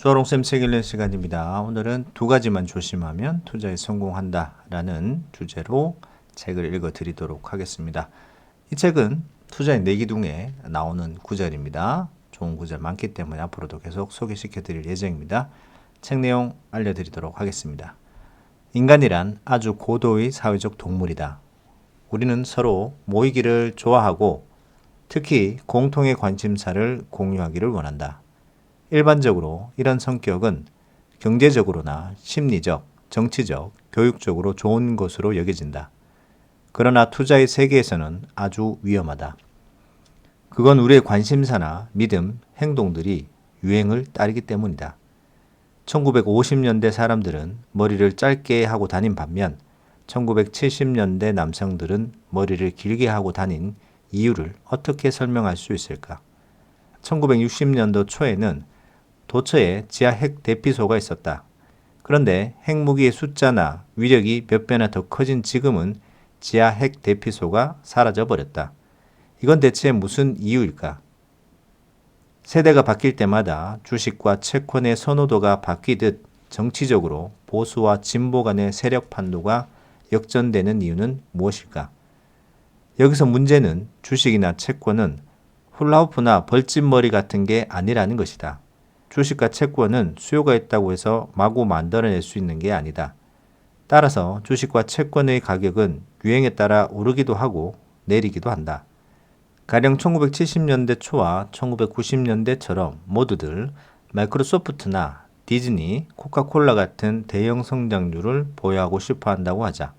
주아롱쌤 책 읽는 시간입니다. 오늘은 두 가지만 조심하면 투자에 성공한다 라는 주제로 책을 읽어 드리도록 하겠습니다. 이 책은 투자의 내기둥에 나오는 구절입니다. 좋은 구절 많기 때문에 앞으로도 계속 소개시켜 드릴 예정입니다. 책 내용 알려드리도록 하겠습니다. 인간이란 아주 고도의 사회적 동물이다. 우리는 서로 모이기를 좋아하고 특히 공통의 관심사를 공유하기를 원한다. 일반적으로 이런 성격은 경제적으로나 심리적, 정치적, 교육적으로 좋은 것으로 여겨진다. 그러나 투자의 세계에서는 아주 위험하다. 그건 우리의 관심사나 믿음, 행동들이 유행을 따르기 때문이다. 1950년대 사람들은 머리를 짧게 하고 다닌 반면 1970년대 남성들은 머리를 길게 하고 다닌 이유를 어떻게 설명할 수 있을까? 1960년도 초에는 도처에 지하 핵 대피소가 있었다. 그런데 핵무기의 숫자나 위력이 몇 배나 더 커진 지금은 지하 핵 대피소가 사라져버렸다. 이건 대체 무슨 이유일까? 세대가 바뀔 때마다 주식과 채권의 선호도가 바뀌듯 정치적으로 보수와 진보 간의 세력 판도가 역전되는 이유는 무엇일까? 여기서 문제는 주식이나 채권은 훌라후프나 벌집머리 같은 게 아니라는 것이다. 주식과 채권은 수요가 있다고 해서 마구 만들어낼 수 있는 게 아니다. 따라서 주식과 채권의 가격은 유행에 따라 오르기도 하고 내리기도 한다. 가령 1970년대 초와 1990년대처럼 모두들 마이크로소프트나 디즈니, 코카콜라 같은 대형 성장률을 보유하고 싶어 한다고 하자.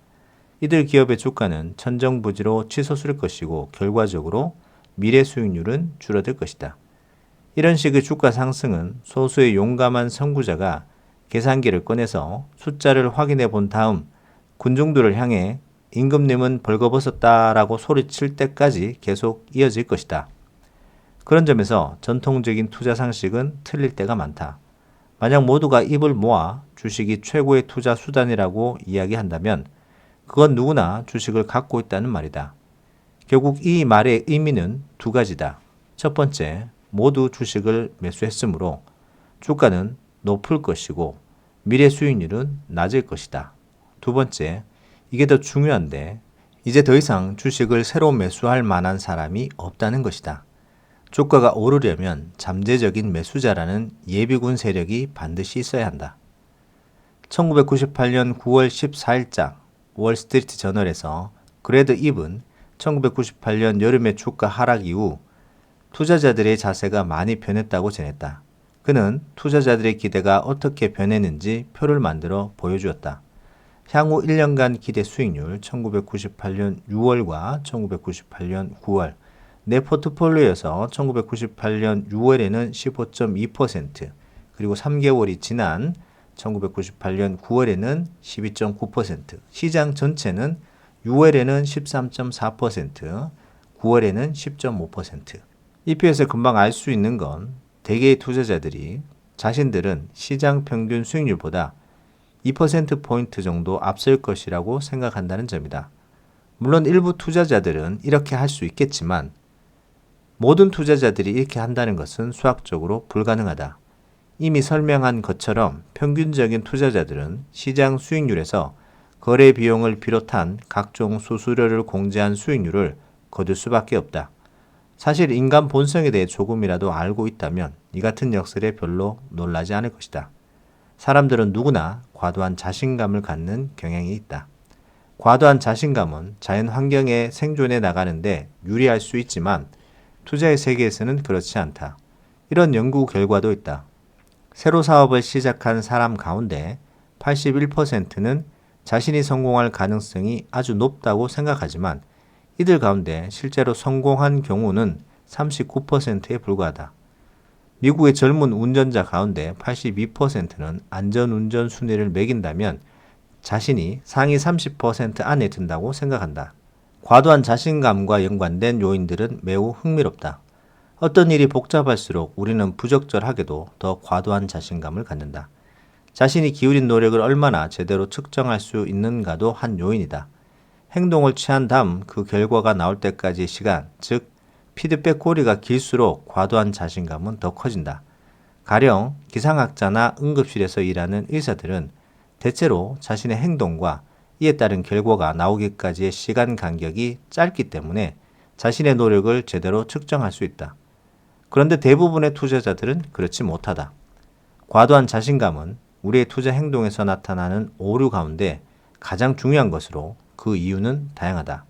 이들 기업의 주가는 천정부지로 치솟을 것이고 결과적으로 미래 수익률은 줄어들 것이다. 이런 식의 주가 상승은 소수의 용감한 선구자가 계산기를 꺼내서 숫자를 확인해 본 다음 군중들을 향해 임금님은 벌거벗었다라고 소리칠 때까지 계속 이어질 것이다. 그런 점에서 전통적인 투자 상식은 틀릴 때가 많다. 만약 모두가 입을 모아 주식이 최고의 투자 수단이라고 이야기한다면 그건 누구나 주식을 갖고 있다는 말이다. 결국 이 말의 의미는 두 가지다. 첫 번째, 모두 주식을 매수했으므로 주가는 높을 것이고 미래 수익률은 낮을 것이다. 두 번째, 이게 더 중요한데 이제 더 이상 주식을 새로 매수할 만한 사람이 없다는 것이다. 주가가 오르려면 잠재적인 매수자라는 예비군 세력이 반드시 있어야 한다. 1998년 9월 14일자 월스트리트 저널에서 그레드 입은 1998년 여름의 주가 하락 이후 투자자들의 자세가 많이 변했다고 전했다. 그는 투자자들의 기대가 어떻게 변했는지 표를 만들어 보여주었다. 향후 1년간 기대 수익률 1998년 6월과 1998년 9월, 내 포트폴리오에서 1998년 6월에는 15.2%, 그리고 3개월이 지난 1998년 9월에는 12.9%, 시장 전체는 6월에는 13.4%, 9월에는 10.5%. 이 표에서 금방 알 수 있는 건 대개의 투자자들이 자신들은 시장 평균 수익률보다 2%포인트 정도 앞설 것이라고 생각한다는 점이다. 물론 일부 투자자들은 이렇게 할 수 있겠지만 모든 투자자들이 이렇게 한다는 것은 수학적으로 불가능하다. 이미 설명한 것처럼 평균적인 투자자들은 시장 수익률에서 거래 비용을 비롯한 각종 수수료를 공제한 수익률을 거둘 수밖에 없다. 사실 인간 본성에 대해 조금이라도 알고 있다면 이 같은 역설에 별로 놀라지 않을 것이다. 사람들은 누구나 과도한 자신감을 갖는 경향이 있다. 과도한 자신감은 자연 환경에 생존해 나가는데 유리할 수 있지만 투자의 세계에서는 그렇지 않다. 이런 연구 결과도 있다. 새로 사업을 시작한 사람 가운데 81%는 자신이 성공할 가능성이 아주 높다고 생각하지만 이들 가운데 실제로 성공한 경우는 39%에 불과하다. 미국의 젊은 운전자 가운데 82%는 안전운전 순위를 매긴다면 자신이 상위 30% 안에 든다고 생각한다. 과도한 자신감과 연관된 요인들은 매우 흥미롭다. 어떤 일이 복잡할수록 우리는 부적절하게도 더 과도한 자신감을 갖는다. 자신이 기울인 노력을 얼마나 제대로 측정할 수 있는가도 한 요인이다. 행동을 취한 다음 그 결과가 나올 때까지의 시간, 즉 피드백 고리가 길수록 과도한 자신감은 더 커진다. 가령 기상학자나 응급실에서 일하는 의사들은 대체로 자신의 행동과 이에 따른 결과가 나오기까지의 시간 간격이 짧기 때문에 자신의 노력을 제대로 측정할 수 있다. 그런데 대부분의 투자자들은 그렇지 못하다. 과도한 자신감은 우리의 투자 행동에서 나타나는 오류 가운데 가장 중요한 것으로 그 이유는 다양하다.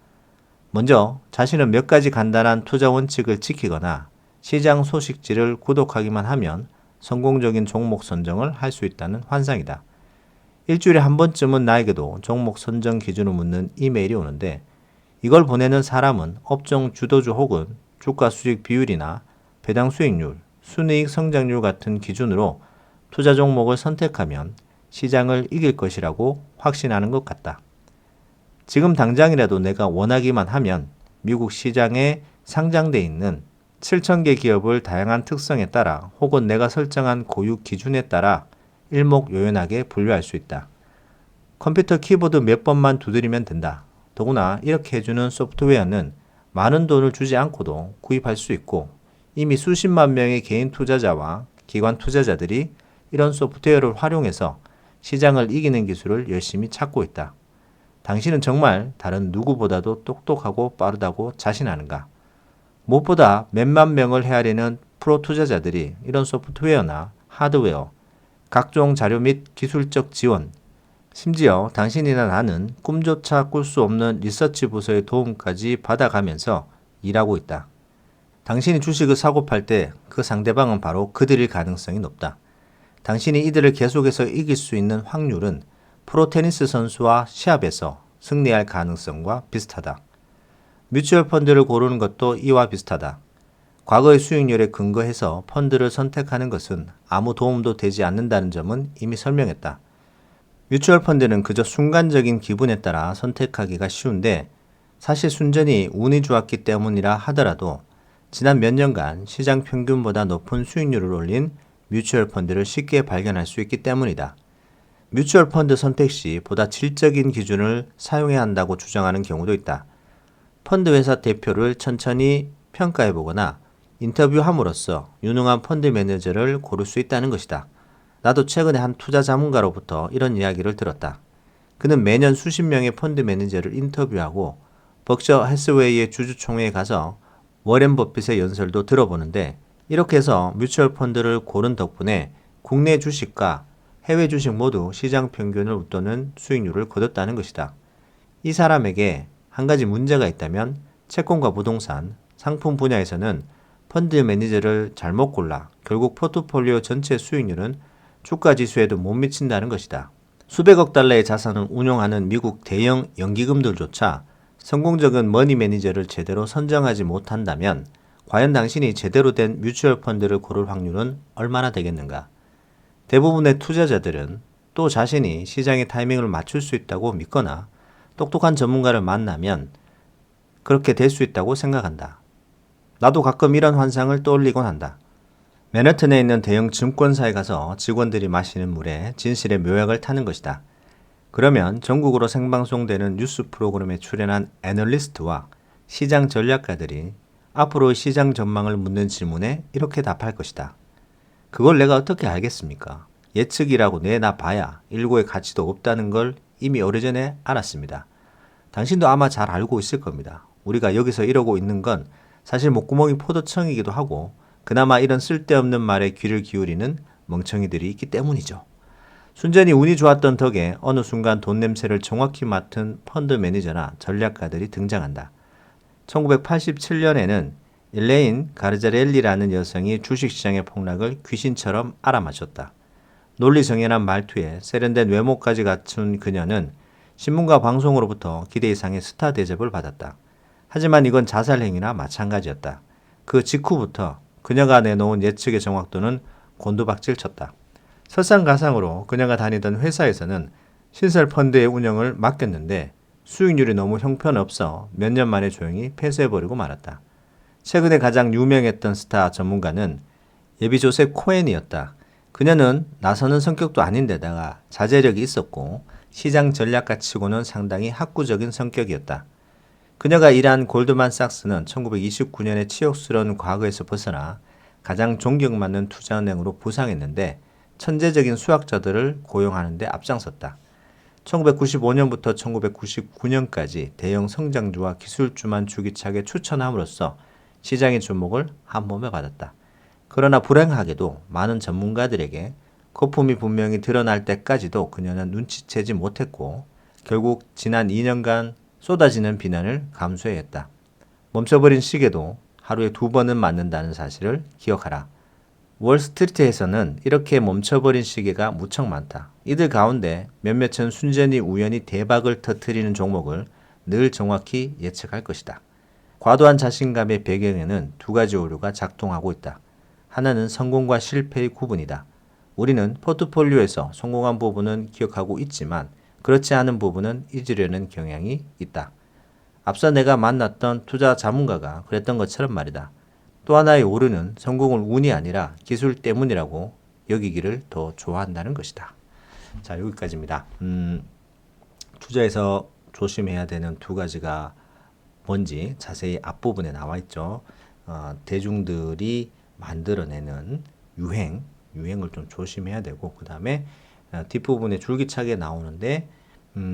먼저 자신은 몇 가지 간단한 투자 원칙을 지키거나 시장 소식지를 구독하기만 하면 성공적인 종목 선정을 할 수 있다는 환상이다. 일주일에 한 번쯤은 나에게도 종목 선정 기준을 묻는 이메일이 오는데 이걸 보내는 사람은 업종 주도주 혹은 주가 수익 비율이나 배당 수익률, 순이익 성장률 같은 기준으로 투자 종목을 선택하면 시장을 이길 것이라고 확신하는 것 같다. 지금 당장이라도 내가 원하기만 하면 미국 시장에 상장돼 있는 7,000개 기업을 다양한 특성에 따라 혹은 내가 설정한 고유 기준에 따라 일목요연하게 분류할 수 있다. 컴퓨터 키보드 몇 번만 두드리면 된다. 더구나 이렇게 해주는 소프트웨어는 많은 돈을 주지 않고도 구입할 수 있고 이미 수십만 명의 개인 투자자와 기관 투자자들이 이런 소프트웨어를 활용해서 시장을 이기는 기술을 열심히 찾고 있다. 당신은 정말 다른 누구보다도 똑똑하고 빠르다고 자신하는가? 무엇보다 몇만 명을 헤아리는 프로 투자자들이 이런 소프트웨어나 하드웨어, 각종 자료 및 기술적 지원, 심지어 당신이나 나는 꿈조차 꿀 수 없는 리서치 부서의 도움까지 받아가면서 일하고 있다. 당신이 주식을 사고 팔 때 그 상대방은 바로 그들일 가능성이 높다. 당신이 이들을 계속해서 이길 수 있는 확률은 프로 테니스 선수와 시합에서 승리할 가능성과 비슷하다. 뮤추얼 펀드를 고르는 것도 이와 비슷하다. 과거의 수익률에 근거해서 펀드를 선택하는 것은 아무 도움도 되지 않는다는 점은 이미 설명했다. 뮤추얼 펀드는 그저 순간적인 기분에 따라 선택하기가 쉬운데 사실 순전히 운이 좋았기 때문이라 하더라도 지난 몇 년간 시장 평균보다 높은 수익률을 올린 뮤추얼 펀드를 쉽게 발견할 수 있기 때문이다. 뮤추얼 펀드 선택 시 보다 질적인 기준을 사용해야 한다고 주장하는 경우도 있다. 펀드 회사 대표를 천천히 평가해 보거나 인터뷰함으로써 유능한 펀드 매니저를 고를 수 있다는 것이다. 나도 최근에 한 투자 자문가로부터 이런 이야기를 들었다. 그는 매년 수십 명의 펀드 매니저를 인터뷰하고 벅셔 해스웨이의 주주총회에 가서 워렌 버핏의 연설도 들어보는데 이렇게 해서 뮤추얼 펀드를 고른 덕분에 국내 주식과 해외 주식 모두 시장 평균을 웃도는 수익률을 거뒀다는 것이다. 이 사람에게 한 가지 문제가 있다면 채권과 부동산, 상품 분야에서는 펀드 매니저를 잘못 골라 결국 포트폴리오 전체 수익률은 주가 지수에도 못 미친다는 것이다. 수백억 달러의 자산을 운용하는 미국 대형 연기금들조차 성공적인 머니 매니저를 제대로 선정하지 못한다면 과연 당신이 제대로 된 뮤추얼 펀드를 고를 확률은 얼마나 되겠는가? 대부분의 투자자들은 또 자신이 시장의 타이밍을 맞출 수 있다고 믿거나 똑똑한 전문가를 만나면 그렇게 될 수 있다고 생각한다. 나도 가끔 이런 환상을 떠올리곤 한다. 맨해튼에 있는 대형 증권사에 가서 직원들이 마시는 물에 진실의 묘약을 타는 것이다. 그러면 전국으로 생방송되는 뉴스 프로그램에 출연한 애널리스트와 시장 전략가들이 앞으로의 시장 전망을 묻는 질문에 이렇게 답할 것이다. 그걸 내가 어떻게 알겠습니까? 예측이라고 내나 봐야 일고의 가치도 없다는 걸 이미 오래전에 알았습니다. 당신도 아마 잘 알고 있을 겁니다. 우리가 여기서 이러고 있는 건 사실 목구멍이 포도청이기도 하고 그나마 이런 쓸데없는 말에 귀를 기울이는 멍청이들이 있기 때문이죠. 순전히 운이 좋았던 덕에 어느 순간 돈 냄새를 정확히 맡은 펀드 매니저나 전략가들이 등장한다. 1987년에는 일레인 가르자렐리라는 여성이 주식시장의 폭락을 귀신처럼 알아맞혔다. 논리정연한 말투에 세련된 외모까지 갖춘 그녀는 신문과 방송으로부터 기대 이상의 스타 대접을 받았다. 하지만 이건 자살행위나 마찬가지였다. 그 직후부터 그녀가 내놓은 예측의 정확도는 곤두박질 쳤다. 설상가상으로 그녀가 다니던 회사에서는 신설 펀드의 운영을 맡겼는데 수익률이 너무 형편없어 몇 년 만에 조용히 폐쇄해버리고 말았다. 최근에 가장 유명했던 스타 전문가는 예비 조셉 코엔이었다. 그녀는 나서는 성격도 아닌데다가 자제력이 있었고 시장 전략가 치고는 상당히 학구적인 성격이었다. 그녀가 일한 골드만삭스는 1929년의 치욕스러운 과거에서 벗어나 가장 존경받는 투자은행으로 부상했는데 천재적인 수학자들을 고용하는 데 앞장섰다. 1995년부터 1999년까지 대형 성장주와 기술주만 주기차게 추천함으로써 시장의 주목을 한몸에 받았다. 그러나 불행하게도 많은 전문가들에게 거품이 분명히 드러날 때까지도 그녀는 눈치채지 못했고 결국 지난 2년간 쏟아지는 비난을 감수해야 했다. 멈춰버린 시계도 하루에 2번은 맞는다는 사실을 기억하라. 월스트리트에서는 이렇게 멈춰버린 시계가 무척 많다. 이들 가운데 몇몇은 순전히 우연히 대박을 터뜨리는 종목을 늘 정확히 예측할 것이다. 과도한 자신감의 배경에는 2가지 오류가 작동하고 있다. 하나는 성공과 실패의 구분이다. 우리는 포트폴리오에서 성공한 부분은 기억하고 있지만 그렇지 않은 부분은 잊으려는 경향이 있다. 앞서 내가 만났던 투자 자문가가 그랬던 것처럼 말이다. 또 하나의 오류는 성공을 운이 아니라 기술 때문이라고 여기기를 더 좋아한다는 것이다. 자, 여기까지입니다. 투자에서 조심해야 되는 2가지가 뭔지 자세히 앞부분에 나와 있죠. 대중들이 만들어내는 유행을 좀 조심해야 되고, 그 다음에 뒷부분에 줄기차게 나오는데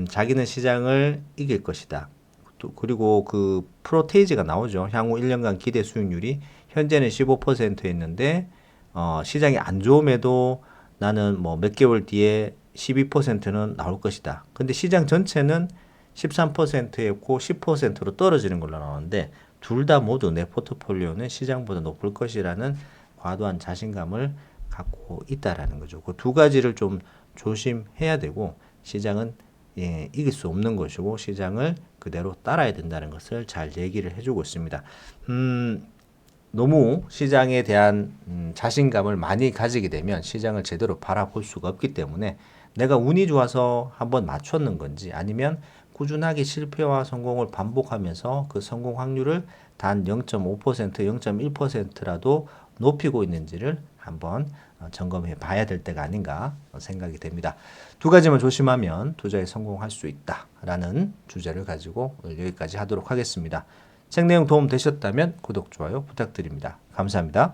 자기는 시장을 이길 것이다. 그리고 그 프로테이지가 나오죠. 향후 1년간 기대 수익률이 현재는 15%였는데 시장이 안 좋음에도 나는 뭐 몇 개월 뒤에 12%는 나올 것이다. 근데 시장 전체는 13%였고 10%로 떨어지는 걸로 나오는데 둘 다 모두 내 포트폴리오는 시장보다 높을 것이라는 과도한 자신감을 갖고 있다라는 거죠. 그 2가지를 좀 조심해야 되고 시장은 이길 수 없는 것이고 시장을 그대로 따라야 된다는 것을 잘 얘기를 해주고 있습니다. 너무 시장에 대한 자신감을 많이 가지게 되면 시장을 제대로 바라볼 수가 없기 때문에 내가 운이 좋아서 한번 맞췄는 건지 아니면 꾸준하게 실패와 성공을 반복하면서 그 성공 확률을 단 0.5%, 0.1%라도 높이고 있는지를 한번 점검해 봐야 될 때가 아닌가 생각이 됩니다. 2가지만 조심하면 투자에 성공할 수 있다라는 주제를 가지고 오늘 여기까지 하도록 하겠습니다. 책 내용 도움 되셨다면 구독, 좋아요 부탁드립니다. 감사합니다.